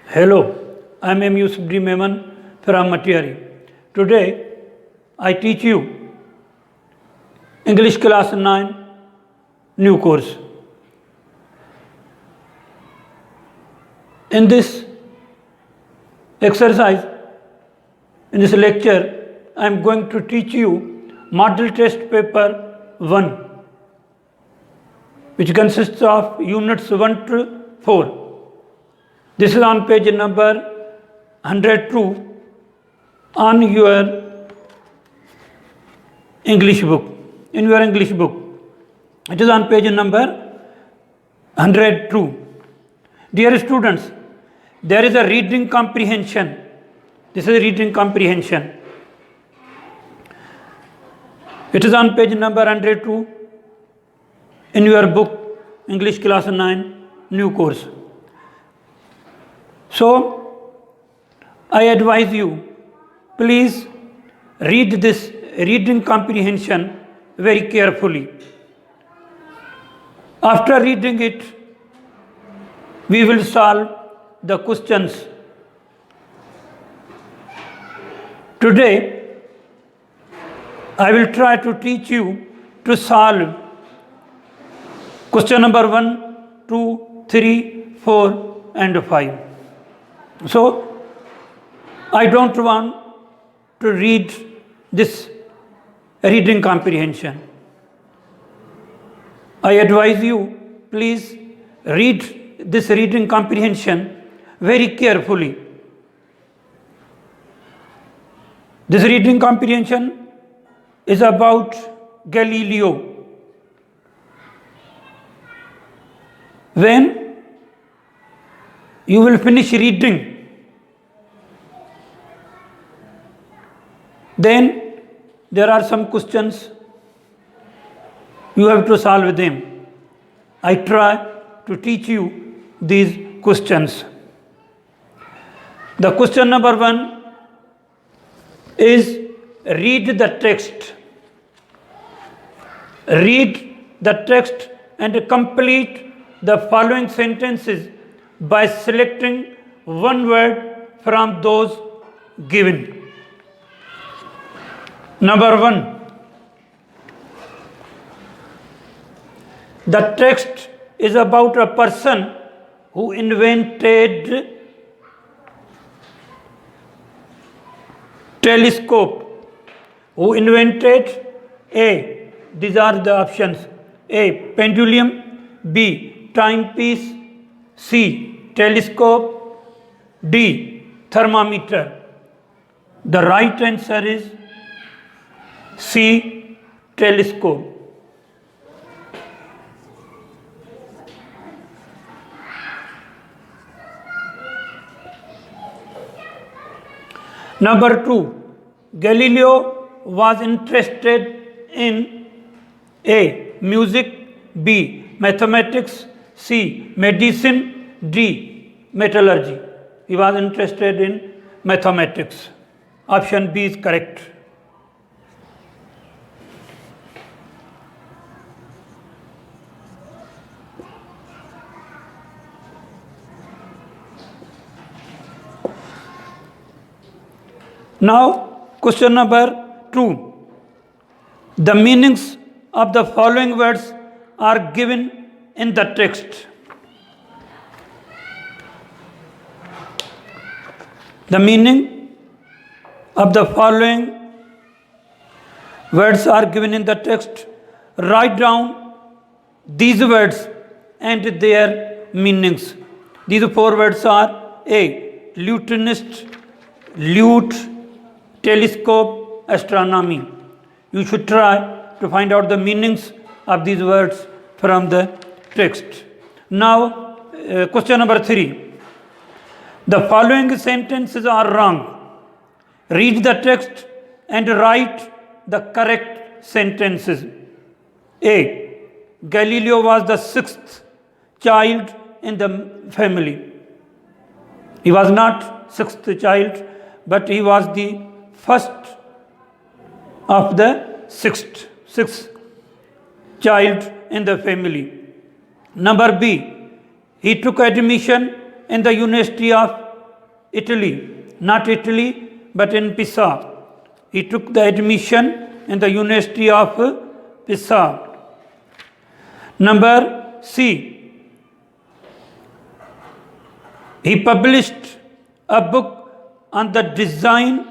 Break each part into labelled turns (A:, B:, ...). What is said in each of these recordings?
A: Hello, I am M. Yusuf D. Memon from Matiari. Today, I teach you English class 9 new course. In this exercise, in this lecture, I am going to teach you model test paper 1, which consists of units 1 to 4. This is on page number 102 on your English book. In your English book, it is on page number 102. Dear students, there is a reading comprehension. This is reading comprehension. It is on page number 102 in your book, English class 9, new course. So, I advise you, please read this reading comprehension very carefully. After reading it, we will solve the questions. Today, I will try to teach you to solve question number 1, 2, 3, 4 and 5. So, I don't want to read this reading comprehension. I advise you, please read this reading comprehension very carefully. This reading comprehension is about Galileo. When you will finish reading, then there are some questions you have to solve them. I try to teach you these questions. The question number 1 is read the text. Read the text and complete the following sentences by selecting one word from those given. Number 1. The text is about a person who invented telescope. Who invented A. These are the options. A. Pendulum. B. Timepiece. C. Telescope. D. Thermometer. The right answer is C. Telescope. Number 2. Galileo was interested in A. Music. B. Mathematics. C. Medicine. D. Metallurgy. He was interested in mathematics. Option B is correct. Now, question number 2. The meanings of the following words are given in the text. The meaning of the following words are given in the text. Write down these words and their meanings. These 4 words are A. Lutenist, lute, telescope, astronomy. You should try to find out the meanings of these words from the text. Now, question number 3. The following sentences are wrong. Read the text and write the correct sentences. A. Galileo was the 6th child in the family. He was not 6th child, but he was the first of the sixth child in the family. Number B. He took admission in the University of Italy, not Italy, but in Pisa. He took the admission in the University of Pisa. Number C, he published a book on the design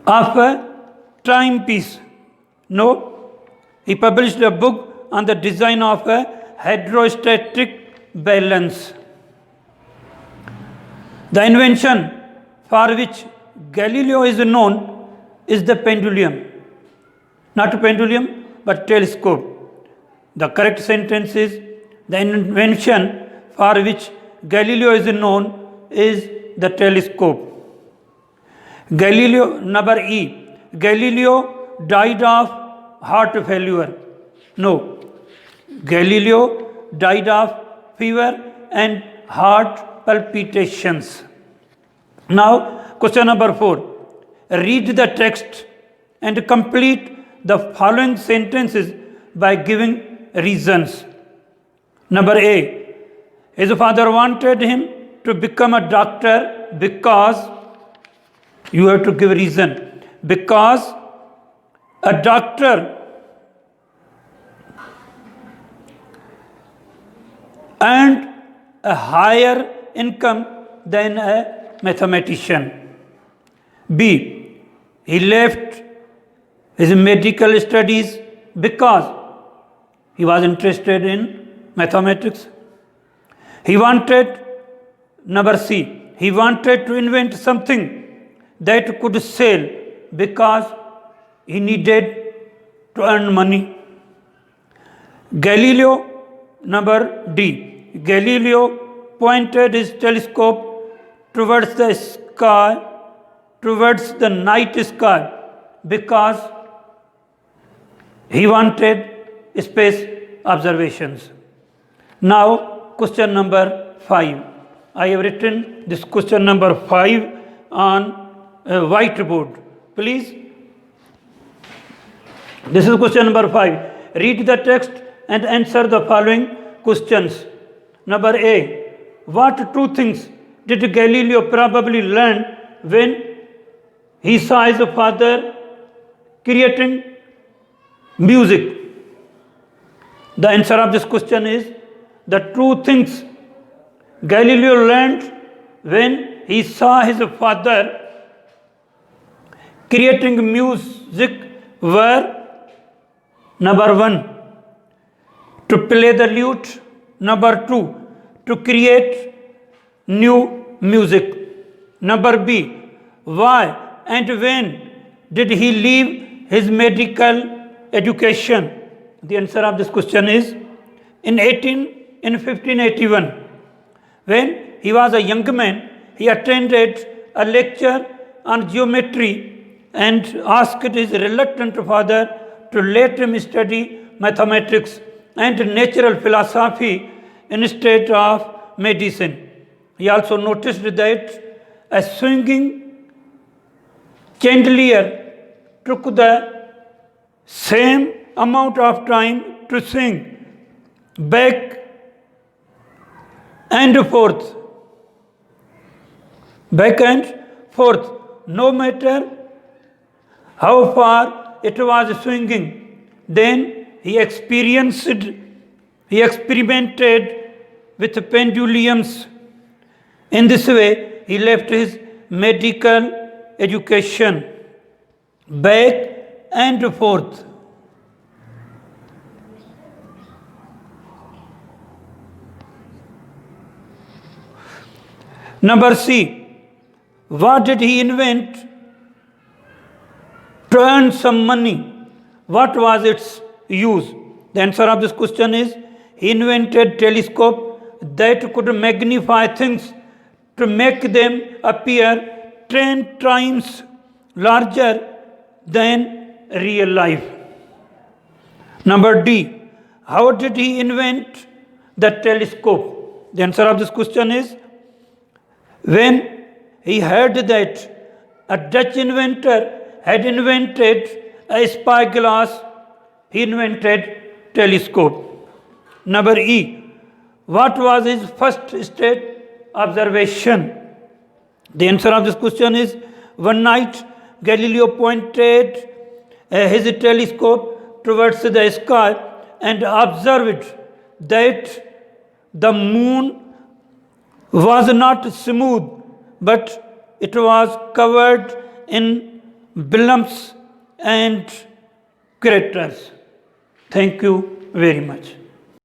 A: of a timepiece. No, he published a book on the design of a hydrostatic balance. The invention for which Galileo is known is the pendulum. Not pendulum, but telescope. The correct sentence is the invention for which Galileo is known is the telescope. Galileo, number E, Galileo died of heart failure. No, Galileo died of fever and heart palpitations. Now, question number 4. Read the text and complete the following sentences by giving reasons. Number A, his father wanted him to become a doctor because, you have to give reason, because a doctor earned a higher income than a mathematician. B, he left his medical studies because he was interested in mathematics. He wanted, number C, he wanted to invent something that could sell because he needed to earn money. Galileo, number D, Galileo pointed his telescope towards the sky, towards the night sky, because he wanted space observations. Now, question number 5. I have written this question number 5 on a whiteboard. Please. This is question number 5. Read the text and answer the following questions. Number A, what two things did Galileo probably learn when he saw his father creating music? The answer of this question is the two things Galileo learned when he saw his father creating music were, number 1, to play the lute, number 2, to create new music. Number B, why and when did he leave his medical education? The answer of this question is in 1581. When he was a young man, he attended a lecture on geometry and asked his reluctant father to let him study mathematics and natural philosophy instead of medicine. He also noticed that a swinging chandelier took the same amount of time to swing back and forth, no matter how far it was swinging. Then he experimented with pendulums. In this way, he left his medical education back and forth. Number C, what did he invent to earn some money? What was its use? The answer of this question is he invented telescope that could magnify things to make them appear 10 times larger than real life. Number D, how did he invent the telescope? The answer of this question is when he heard that a Dutch inventor had invented a spyglass, he invented telescope. Number E, what was his first state observation? The answer of this question is, one night Galileo pointed his telescope towards the sky and observed that the moon was not smooth, but it was covered in bumps and craters. Thank you very much.